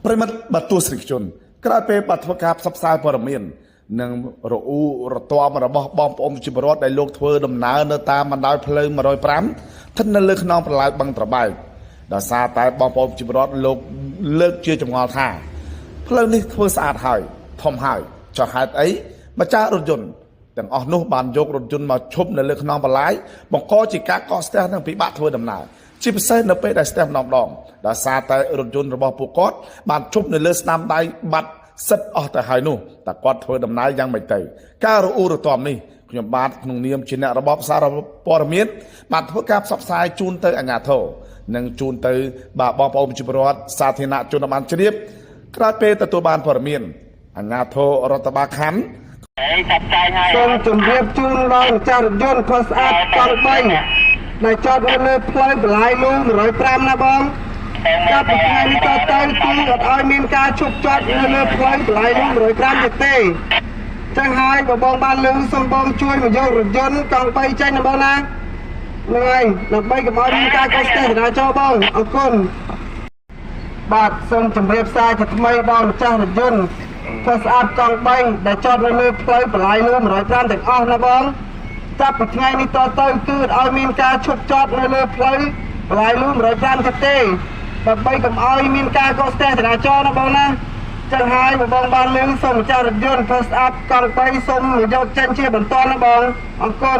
ប្រិមត្តបាទូស្រីជនក្រោយពេលបាត់ធ្វើការផ្សព្វផ្សាយព័ត៌មាននិងរអ៊ូរទាំរបស់បងប្អូនជីវរដ្ឋដែលលោកធ្វើដំណើរនៅតាមបណ្ដោយផ្លូវ105ស្ថិតនៅលើខ្នងប្រឡាយបឹងត្របែកដោយសារតែបងប្អូនជីវរដ្ឋលោកលើកជាចម្ងល់ថាផ្លូវនេះធ្វើស្អាតហើយធំហើយចុះហេតុអីម្ចាស់រថយន្តទាំងអស់នោះបានយករថយន្តមកឈប់នៅលើខ្នងប្រឡាយបង្កជាការកកស្ទះនិងពិបាកធ្វើដំណើរជាពិសេសនៅពេលដែលស្ទះម្ដងដោយសារតែរថយន្តរបស់ពួកគាត់បានឈប់នៅលើស្នាមដៃបាត់សិតអស់ទៅហើយនោះតែគាត់ធ្វើដំណើរយ៉ាងម៉េចទៅការរអ៊ូរទាំនេះខ្ញុំបាទក្នុងនាមជាអ្នករបបសារព័ត៌មានបានធ្វើការផ្សព្វផ្សាយជូនទៅអាជ្ញាធរនិងជូនទៅបងប្អូនប្រជាពលរដ្ឋសាធារណជនបានជ្រាបក្រោយពេលទទួលបានព័ត៌មានអាជ្ញាធររដ្ឋបាលខណ្ឌសូមជម្រាបជូនដល់ម្ចាស់រថយន្តខុសស្អាតកង់3ដែលចតនៅលើផ្លូវបន្លាយលូ105ណាបងចាប់ពីថ្ងៃនេះតទៅគឺអត់ឲ្យមានការឈប់ចតនៅលើផ្លូវបន្លាយលូ105ទៀតទេចឹងហើយបងបានលើសូមបងជួយមកយករថយន្តកង់3ចេញណាបងណាហ្នឹងហើយដើម្បីកុំឲ្យមានការកកស្ទះចរាចរណ៍បងអរគុណបាទសូមជម្រាបសារជាថ្មីដល់ម្ចាស់រថយន្តខុសស្អាតកង់3ដែលចតនៅលើផ្លូវបន្លាយលូ105ទាំងអស់ណាបងចាប់ពីថ្ងៃនេះតទៅគឺឲ្យមានការឈប់ចតនៅលើផ្លូវបន្លាយលូ105ទៀតទេដើម្បីកុំឲ្យមានការកកស្ទះចរាចរណ៍ណាបងណាចឹងហើយបងបានលើសូមម្ចាស់រថយន្តខុសស្អាតកង់3សូមយកចេញជាបន្តណាបងអរគុណ